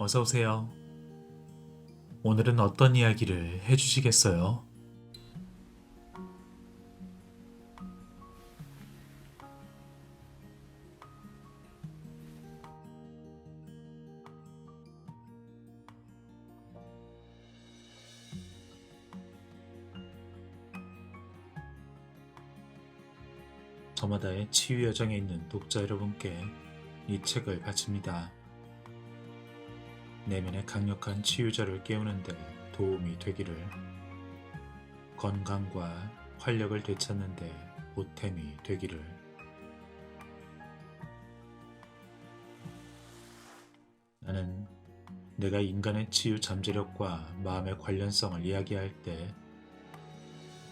어서오세요. 오늘은 어떤 이야기를 해주시겠어요? 저마다의 치유 여정에 있는 독자 여러분께 이 책을 바칩니다. 내면의 강력한 치유자를 깨우는 데 도움이 되기를, 건강과 활력을 되찾는 데 보탬이 되기를. 나는 내가 인간의 치유 잠재력과 마음의 관련성을 이야기할 때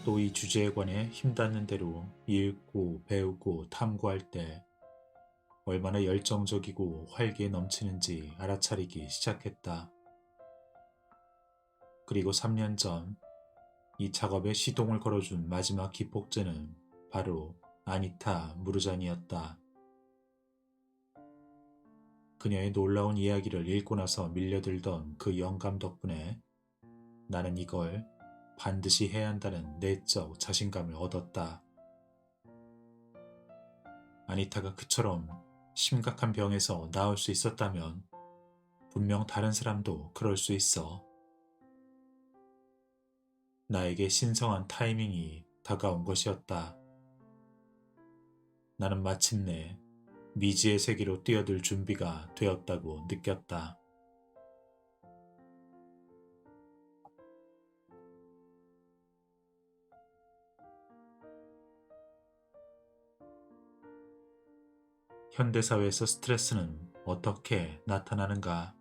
또 이 주제에 관해 힘닿는 대로 읽고 배우고 탐구할 때 얼마나 열정적이고 활기에 넘치는지 알아차리기 시작했다. 그리고 3년 전 이 작업에 시동을 걸어준 마지막 기폭제는 바로 아니타 무르잔이었다. 그녀의 놀라운 이야기를 읽고 나서 밀려들던 그 영감 덕분에 나는 이걸 반드시 해야 한다는 내적 자신감을 얻었다. 아니타가 그처럼 심각한 병에서 나을 수 있었다면 분명 다른 사람도 그럴 수 있어. 나에게 신성한 타이밍이 다가온 것이었다. 나는 마침내 미지의 세계로 뛰어들 준비가 되었다고 느꼈다. 현대사회에서 스트레스는 어떻게 나타나는가?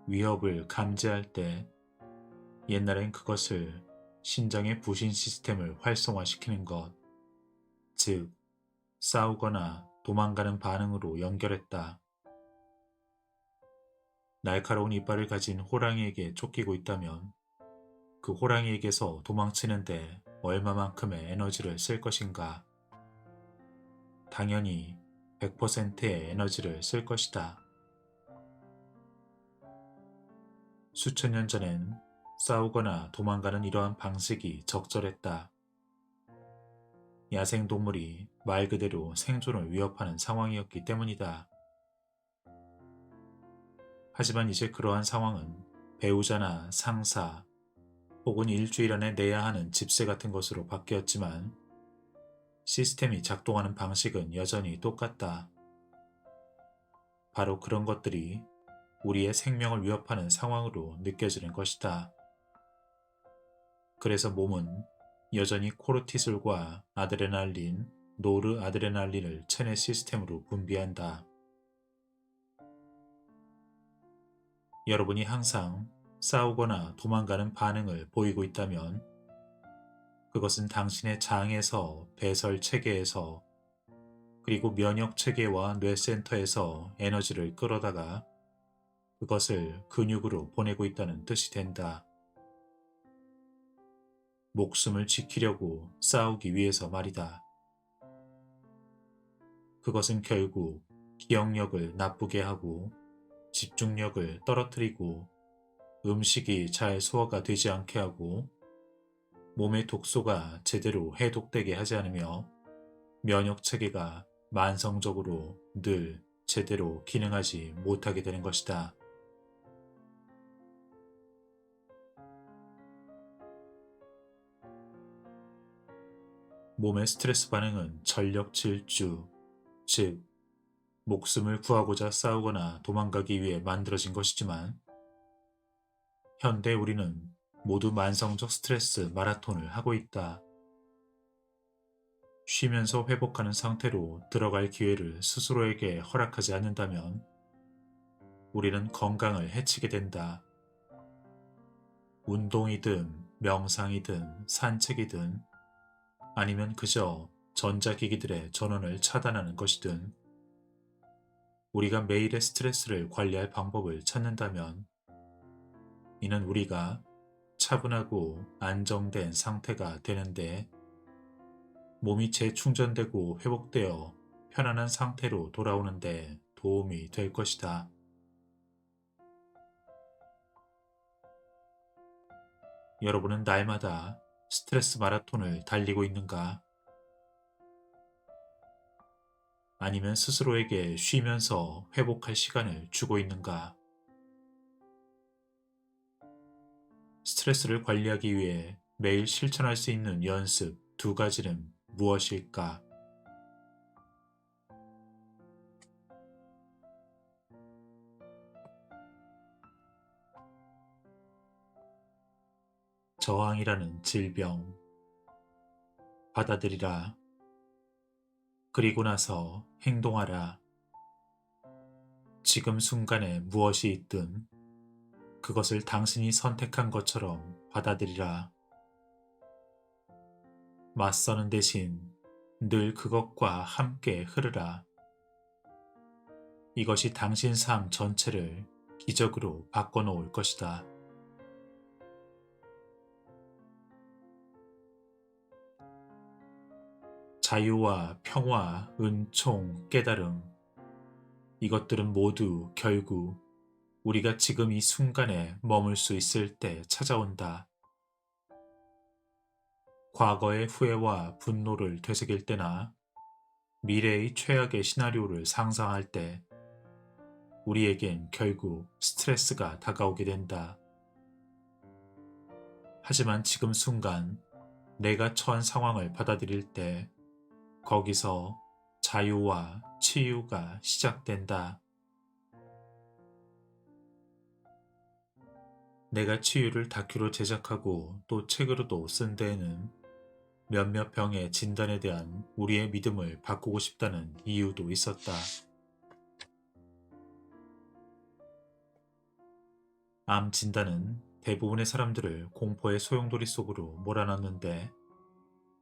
위협을 감지할 때 옛날엔 그것을 신장의 부신 시스템을 활성화시키는 것, 즉 싸우거나 도망가는 반응으로 연결했다. 날카로운 이빨을 가진 호랑이에게 쫓기고 있다면 그 호랑이에게서 도망치는데 얼마만큼의 에너지를 쓸 것인가? 당연히 100%의 에너지를 쓸 것이다. 수천 년 전엔 싸우거나 도망가는 이러한 방식이 적절했다. 야생동물이 말 그대로 생존을 위협하는 상황이었기 때문이다. 하지만 이제 그러한 상황은 배우자나 상사 혹은 일주일 안에 내야 하는 집세 같은 것으로 바뀌었지만 시스템이 작동하는 방식은 여전히 똑같다. 바로 그런 것들이 우리의 생명을 위협하는 상황으로 느껴지는 것이다. 그래서 몸은 여전히 코르티솔과 아드레날린, 노르아드레날린을 체내 시스템으로 분비한다. 여러분이 항상 싸우거나 도망가는 반응을 보이고 있다면 그것은 당신의 장에서, 배설 체계에서, 그리고 면역 체계와 뇌센터에서 에너지를 끌어다가 그것을 근육으로 보내고 있다는 뜻이 된다. 목숨을 지키려고 싸우기 위해서 말이다. 그것은 결국 기억력을 나쁘게 하고 집중력을 떨어뜨리고 음식이 잘 소화가 되지 않게 하고 몸의 독소가 제대로 해독되게 하지 않으며 면역 체계가 만성적으로 늘 제대로 기능하지 못하게 되는 것이다. 몸의 스트레스 반응은 전력 질주, 즉 목숨을 구하고자 싸우거나 도망가기 위해 만들어진 것이지만 현대 우리는 모두 만성적 스트레스 마라톤을 하고 있다. 쉬면서 회복하는 상태로 들어갈 기회를 스스로에게 허락하지 않는다면 우리는 건강을 해치게 된다. 운동이든 명상이든 산책이든 아니면 그저 전자기기들의 전원을 차단하는 것이든 우리가 매일의 스트레스를 관리할 방법을 찾는다면 이는 우리가 차분하고 안정된 상태가 되는데 몸이 재충전되고 회복되어 편안한 상태로 돌아오는데 도움이 될 것이다. 여러분은 날마다 스트레스 마라톤을 달리고 있는가? 아니면 스스로에게 쉬면서 회복할 시간을 주고 있는가? 스트레스를 관리하기 위해 매일 실천할 수 있는 연습 두 가지는 무엇일까? 저항이라는 질병 받아들이라. 그리고 나서 행동하라. 지금 순간에 무엇이 있든 그것을 당신이 선택한 것처럼 받아들이라. 맞서는 대신 늘 그것과 함께 흐르라. 이것이 당신 삶 전체를 기적으로 바꿔놓을 것이다. 자유와 평화, 은총, 깨달음, 이것들은 모두 결국 우리가 지금 이 순간에 머물 수 있을 때 찾아온다. 과거의 후회와 분노를 되새길 때나 미래의 최악의 시나리오를 상상할 때 우리에겐 결국 스트레스가 다가오게 된다. 하지만 지금 순간 내가 처한 상황을 받아들일 때 거기서 자유와 치유가 시작된다. 내가 치유를 다큐로 제작하고 또 책으로도 쓴 데에는 몇몇 병의 진단에 대한 우리의 믿음을 바꾸고 싶다는 이유도 있었다. 암 진단은 대부분의 사람들을 공포의 소용돌이 속으로 몰아넣는데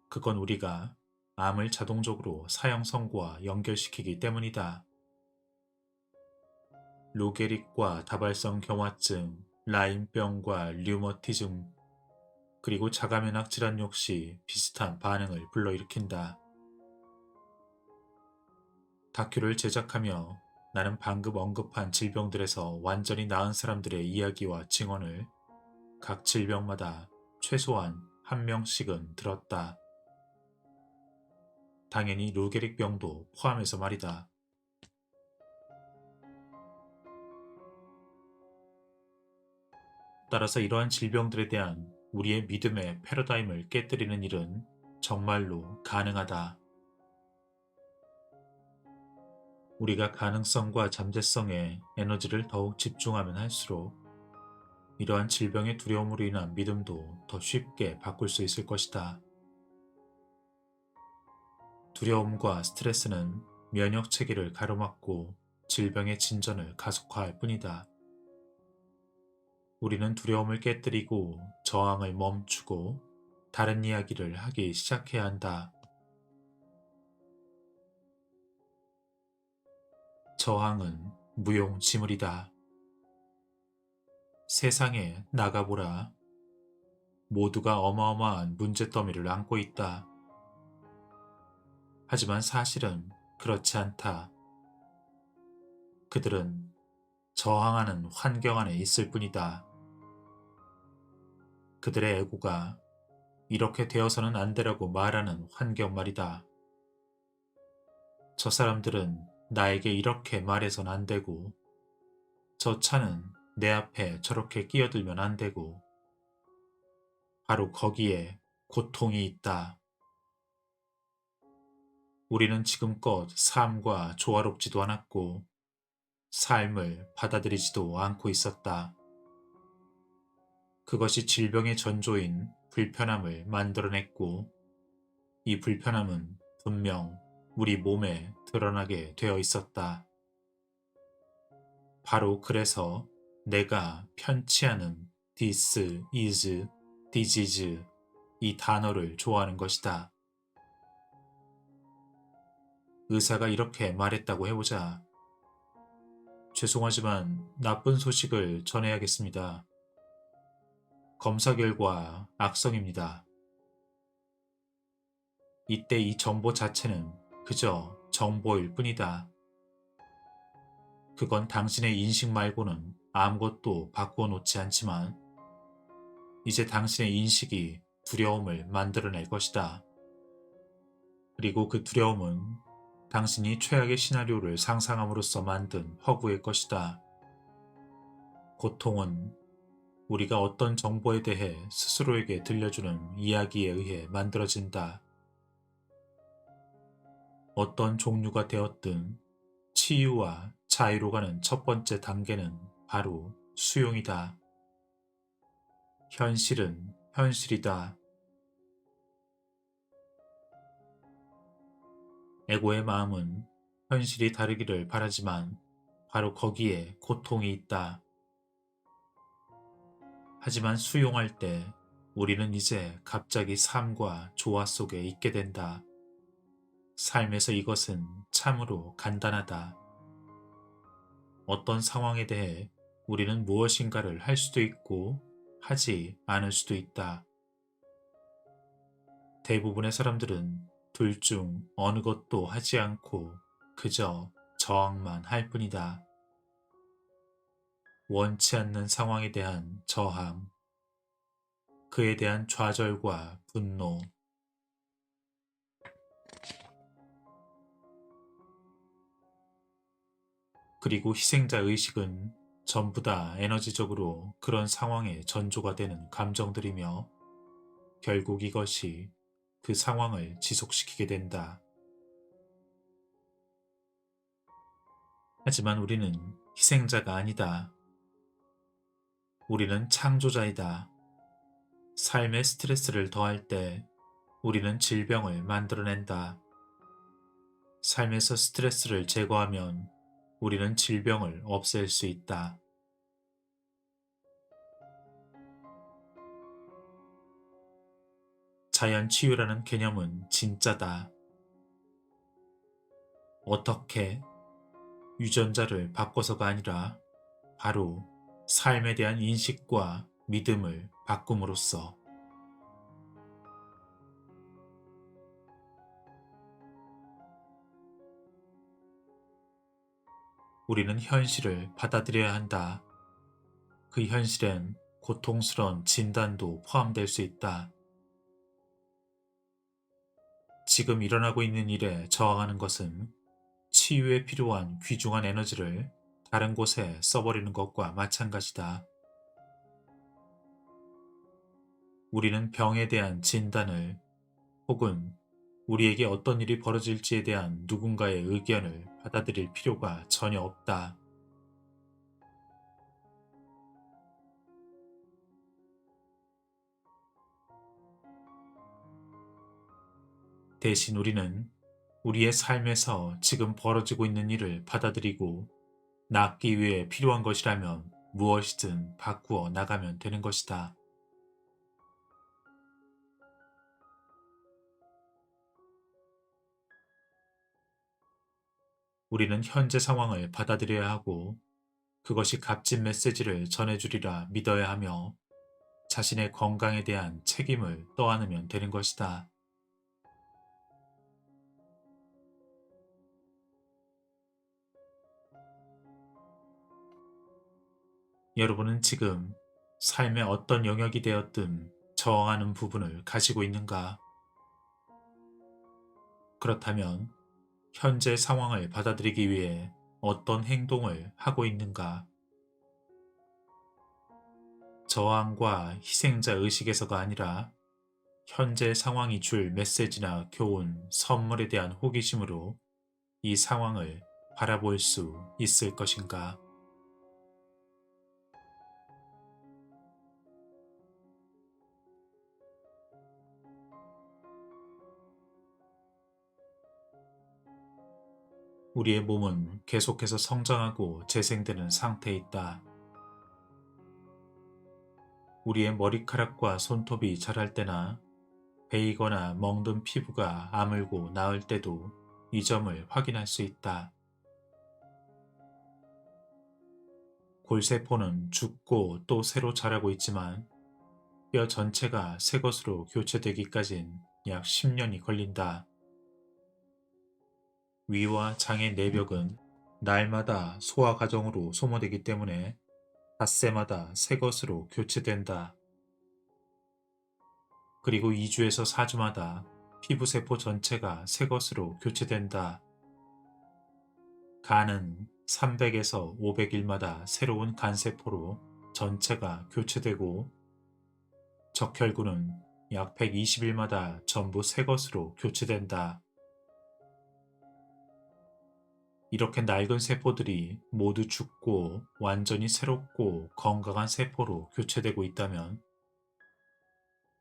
그건 우리가 암을 자동적으로 사형 선고와 연결시키기 때문이다. 루게릭과 다발성 경화증, 라임병과 류머티즘, 그리고 자가면역 질환 역시 비슷한 반응을 불러일으킨다. 다큐를 제작하며 나는 방금 언급한 질병들에서 완전히 나은 사람들의 이야기와 증언을 각 질병마다 최소한 한 명씩은 들었다. 당연히 루게릭 병도 포함해서 말이다. 따라서 이러한 질병들에 대한 우리의 믿음의 패러다임을 깨뜨리는 일은 정말로 가능하다. 우리가 가능성과 잠재성에 에너지를 더욱 집중하면 할수록 이러한 질병의 두려움으로 인한 믿음도 더 쉽게 바꿀 수 있을 것이다. 두려움과 스트레스는 면역 체계를 가로막고 질병의 진전을 가속화할 뿐이다. 우리는 두려움을 깨뜨리고 저항을 멈추고 다른 이야기를 하기 시작해야 한다. 저항은 무용지물이다. 세상에 나가보라. 모두가 어마어마한 문제더미를 안고 있다. 하지만 사실은 그렇지 않다. 그들은 저항하는 환경 안에 있을 뿐이다. 그들의 에고가 이렇게 되어서는 안 되라고 말하는 환경 말이다. 저 사람들은 나에게 이렇게 말해선 안 되고, 저 차는 내 앞에 저렇게 끼어들면 안 되고, 바로 거기에 고통이 있다. 우리는 지금껏 삶과 조화롭지도 않았고, 삶을 받아들이지도 않고 있었다. 그것이 질병의 전조인 불편함을 만들어냈고, 이 불편함은 분명 우리 몸에 드러나게 되어 있었다. 바로 그래서 내가 편치 않은 this is disease 이 단어를 좋아하는 것이다. 의사가 이렇게 말했다고 해보자. 죄송하지만 나쁜 소식을 전해야겠습니다. 검사 결과 악성입니다. 이때 이 정보 자체는 그저 정보일 뿐이다. 그건 당신의 인식 말고는 아무것도 바꾸어 놓지 않지만 이제 당신의 인식이 두려움을 만들어낼 것이다. 그리고 그 두려움은 당신이 최악의 시나리오를 상상함으로써 만든 허구일 것이다. 고통은 우리가 어떤 정보에 대해 스스로에게 들려주는 이야기에 의해 만들어진다. 어떤 종류가 되었든 치유와 자유로 가는 첫 번째 단계는 바로 수용이다. 현실은 현실이다. 에고의 마음은 현실이 다르기를 바라지만 바로 거기에 고통이 있다. 하지만 수용할 때 우리는 이제 갑자기 삶과 조화 속에 있게 된다. 삶에서 이것은 참으로 간단하다. 어떤 상황에 대해 우리는 무엇인가를 할 수도 있고 하지 않을 수도 있다. 대부분의 사람들은 둘 중 어느 것도 하지 않고 그저 저항만 할 뿐이다. 원치 않는 상황에 대한 저항, 그에 대한 좌절과 분노, 그리고 희생자 의식은 전부 다 에너지적으로 그런 상황에 전조가 되는 감정들이며 결국 이것이 그 상황을 지속시키게 된다. 하지만 우리는 희생자가 아니다. 우리는 창조자이다. 삶의 스트레스를 더할 때 우리는 질병을 만들어낸다. 삶에서 스트레스를 제거하면 우리는 질병을 없앨 수 있다. 자연 치유라는 개념은 진짜다. 어떻게? 유전자를 바꿔서가 아니라 바로 삶에 대한 인식과 믿음을 바꿈으로써. 우리는 현실을 받아들여야 한다. 그 현실엔 고통스러운 진단도 포함될 수 있다. 지금 일어나고 있는 일에 저항하는 것은 치유에 필요한 귀중한 에너지를 다른 곳에 써버리는 것과 마찬가지다. 우리는 병에 대한 진단을 혹은 우리에게 어떤 일이 벌어질지에 대한 누군가의 의견을 받아들일 필요가 전혀 없다. 대신 우리는 우리의 삶에서 지금 벌어지고 있는 일을 받아들이고 낫기 위해 필요한 것이라면 무엇이든 바꾸어 나가면 되는 것이다. 우리는 현재 상황을 받아들여야 하고 그것이 값진 메시지를 전해주리라 믿어야 하며 자신의 건강에 대한 책임을 떠안으면 되는 것이다. 여러분은 지금 삶의 어떤 영역이 되었든 저항하는 부분을 가지고 있는가? 그렇다면 현재 상황을 받아들이기 위해 어떤 행동을 하고 있는가? 저항과 희생자 의식에서가 아니라 현재 상황이 줄 메시지나 교훈, 선물에 대한 호기심으로 이 상황을 바라볼 수 있을 것인가? 우리의 몸은 계속해서 성장하고 재생되는 상태에 있다. 우리의 머리카락과 손톱이 자랄 때나 베이거나 멍든 피부가 아물고 나을 때도 이 점을 확인할 수 있다. 골세포는 죽고 또 새로 자라고 있지만 뼈 전체가 새 것으로 교체되기까진 약 10년이 걸린다. 위와 장의 내벽은 날마다 소화 과정으로 소모되기 때문에 닷새마다 새 것으로 교체된다. 그리고 2주에서 4주마다 피부세포 전체가 새 것으로 교체된다. 간은 300에서 500일마다 새로운 간세포로 전체가 교체되고 적혈구는 약 120일마다 전부 새 것으로 교체된다. 이렇게 낡은 세포들이 모두 죽고 완전히 새롭고 건강한 세포로 교체되고 있다면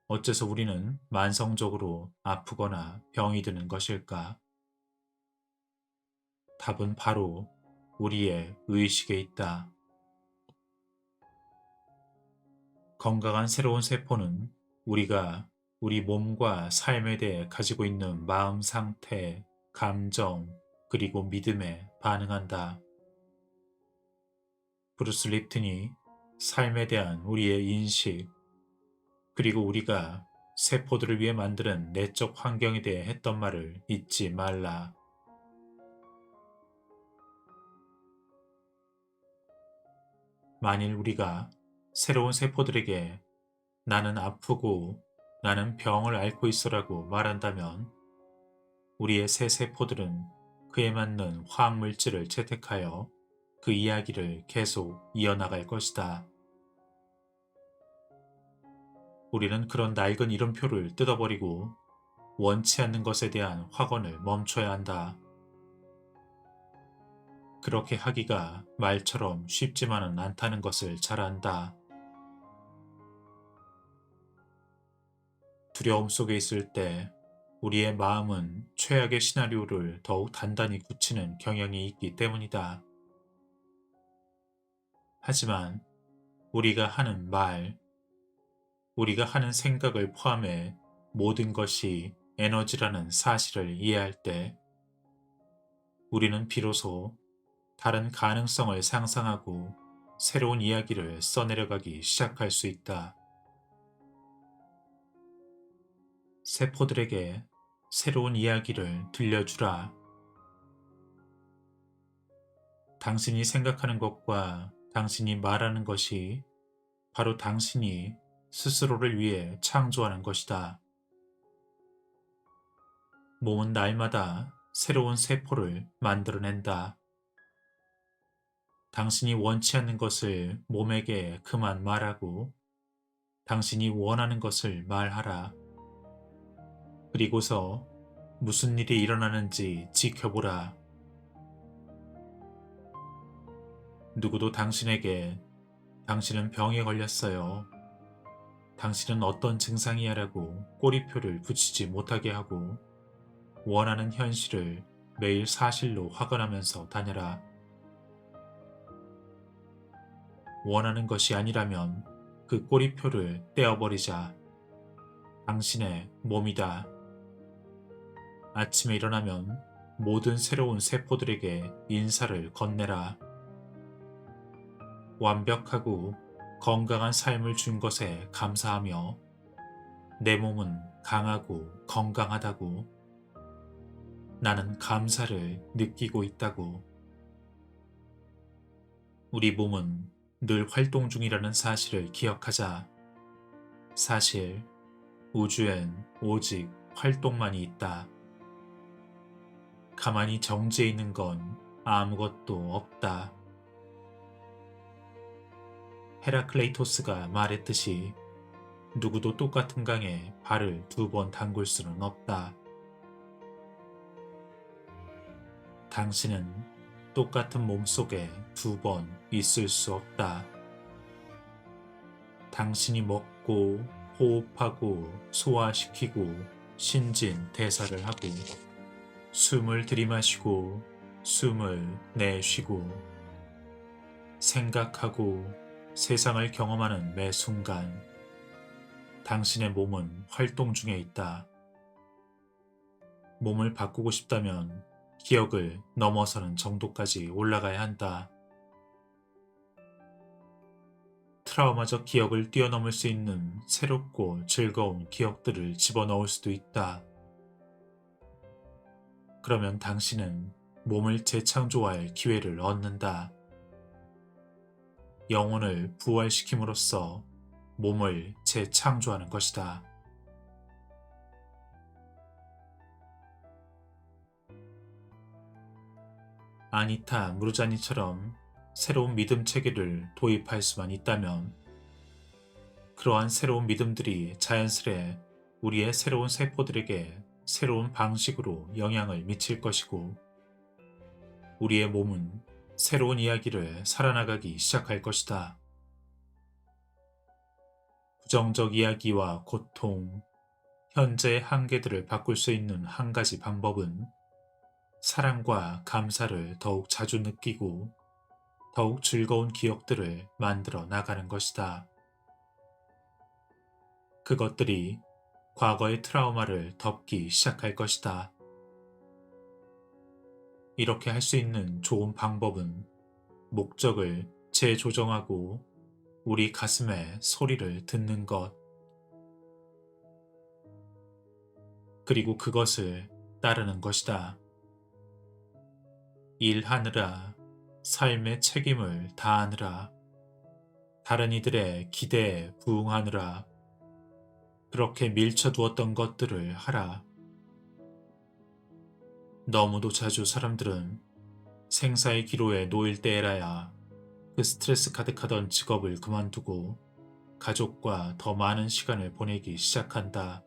어째서 우리는 만성적으로 아프거나 병이 드는 것일까? 답은 바로 우리의 의식에 있다. 건강한 새로운 세포는 우리가 우리 몸과 삶에 대해 가지고 있는 마음 상태, 감정, 그리고 믿음에 반응한다. 브루스 립튼이 삶에 대한 우리의 인식, 그리고 우리가 세포들을 위해 만드는 내적 환경에 대해 했던 말을 잊지 말라. 만일 우리가 새로운 세포들에게 나는 아프고 나는 병을 앓고 있어라고 말한다면 우리의 새 세포들은 그에 맞는 화학물질을 채택하여 그 이야기를 계속 이어나갈 것이다. 우리는 그런 낡은 이름표를 뜯어버리고 원치 않는 것에 대한 확언을 멈춰야 한다. 그렇게 하기가 말처럼 쉽지만은 않다는 것을 잘 안다. 두려움 속에 있을 때 우리의 마음은 최악의 시나리오를 더욱 단단히 굳히는 경향이 있기 때문이다. 하지만 우리가 하는 말, 우리가 하는 생각을 포함해 모든 것이 에너지라는 사실을 이해할 때 우리는 비로소 다른 가능성을 상상하고 새로운 이야기를 써내려가기 시작할 수 있다. 세포들에게 새로운 이야기를 들려주라. 당신이 생각하는 것과 당신이 말하는 것이 바로 당신이 스스로를 위해 창조하는 것이다. 몸은 날마다 새로운 세포를 만들어낸다. 당신이 원치 않는 것을 몸에게 그만 말하고 당신이 원하는 것을 말하라. 그리고서 무슨 일이 일어나는지 지켜보라. 누구도 당신에게 당신은 병에 걸렸어요. 당신은 어떤 증상이야 라고 꼬리표를 붙이지 못하게 하고 원하는 현실을 매일 사실로 확언하면서 다녀라. 원하는 것이 아니라면 그 꼬리표를 떼어버리자. 당신의 몸이다. 아침에 일어나면 모든 새로운 세포들에게 인사를 건네라. 완벽하고 건강한 삶을 준 것에 감사하며 내 몸은 강하고 건강하다고 나는 감사를 느끼고 있다고. 우리 몸은 늘 활동 중이라는 사실을 기억하자. 사실 우주엔 오직 활동만이 있다. 가만히 정지해 있는 건 아무것도 없다. 헤라클레이토스가 말했듯이 누구도 똑같은 강에 발을 2번 담글 수는 없다. 당신은 똑같은 몸 속에 2번 있을 수 없다. 당신이 먹고 호흡하고 소화시키고 신진대사를 하고 숨을 들이마시고 숨을 내쉬고 생각하고 세상을 경험하는 매 순간 당신의 몸은 활동 중에 있다. 몸을 바꾸고 싶다면 기억을 넘어서는 정도까지 올라가야 한다. 트라우마적 기억을 뛰어넘을 수 있는 새롭고 즐거운 기억들을 집어넣을 수도 있다. 그러면 당신은 몸을 재창조할 기회를 얻는다. 영혼을 부활시킴으로써 몸을 재창조하는 것이다. 아니타 무르자니처럼 새로운 믿음 체계를 도입할 수만 있다면 그러한 새로운 믿음들이 자연스레 우리의 새로운 세포들에게 새로운 방식으로 영향을 미칠 것이고 우리의 몸은 새로운 이야기를 살아나가기 시작할 것이다. 부정적 이야기와 고통, 현재의 한계들을 바꿀 수 있는 한 가지 방법은 사랑과 감사를 더욱 자주 느끼고 더욱 즐거운 기억들을 만들어 나가는 것이다. 그것들이 과거의 트라우마를 덮기 시작할 것이다. 이렇게 할 수 있는 좋은 방법은 목적을 재조정하고 우리 가슴의 소리를 듣는 것, 그리고 그것을 따르는 것이다. 일하느라, 삶의 책임을 다하느라, 다른 이들의 기대에 부응하느라, 그렇게 밀쳐두었던 것들을 하라. 너무도 자주 사람들은 생사의 기로에 놓일 때에라야 그 스트레스 가득하던 직업을 그만두고 가족과 더 많은 시간을 보내기 시작한다.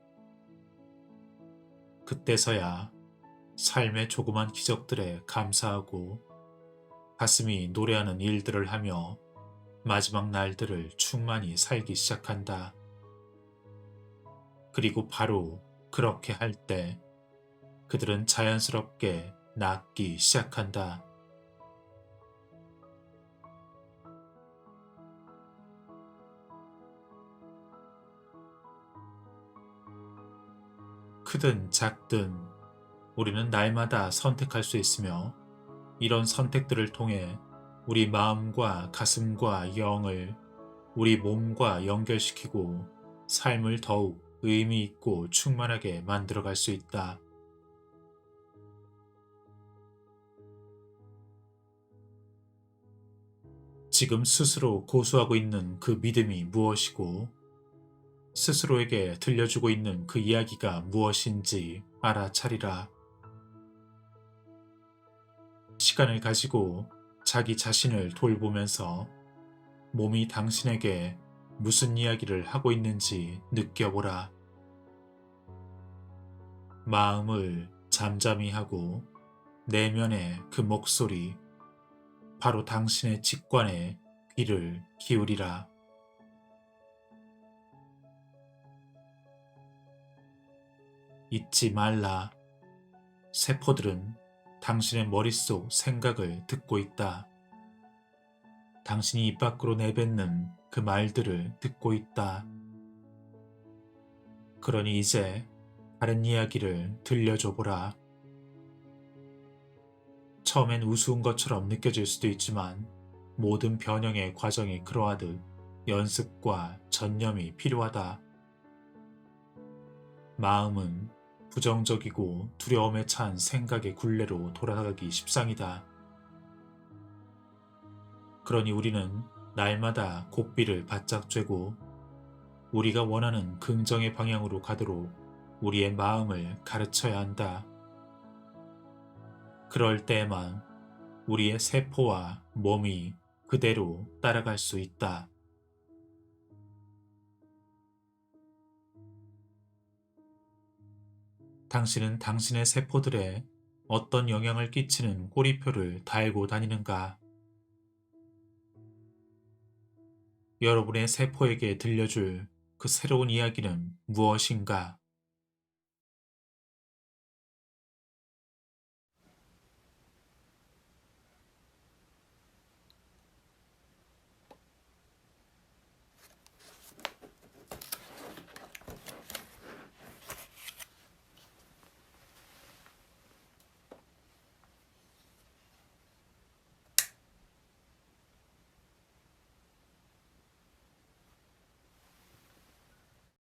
그때서야 삶의 조그만 기적들에 감사하고 가슴이 노래하는 일들을 하며 마지막 날들을 충만히 살기 시작한다. 그리고 바로 그렇게 할 때 그들은 자연스럽게 낫기 시작한다. 크든 작든 우리는 날마다 선택할 수 있으며 이런 선택들을 통해 우리 마음과 가슴과 영을 우리 몸과 연결시키고 삶을 더욱 의미 있고 충만하게 만들어갈 수 있다. 지금 스스로 고수하고 있는 그 믿음이 무엇이고 스스로에게 들려주고 있는 그 이야기가 무엇인지 알아차리라. 시간을 가지고 자기 자신을 돌보면서 몸이 당신에게 무슨 이야기를 하고 있는지 느껴보라. 마음을 잠잠히 하고 내면의 그 목소리, 바로 당신의 직관에 귀를 기울이라. 잊지 말라. 세포들은 당신의 머릿속 생각을 듣고 있다. 당신이 입 밖으로 내뱉는 그 말들을 듣고 있다. 그러니 이제 다른 이야기를 들려줘보라. 처음엔 우스운 것처럼 느껴질 수도 있지만 모든 변형의 과정이 그러하듯 연습과 전념이 필요하다. 마음은 부정적이고 두려움에 찬 생각의 굴레로 돌아가기 십상이다. 그러니 우리는 날마다 고삐를 바짝 쬐고 우리가 원하는 긍정의 방향으로 가도록 우리의 마음을 가르쳐야 한다. 그럴 때에만 우리의 세포와 몸이 그대로 따라갈 수 있다. 당신은 당신의 세포들에 어떤 영향을 끼치는 꼬리표를 달고 다니는가? 여러분의 세포에게 들려줄 그 새로운 이야기는 무엇인가?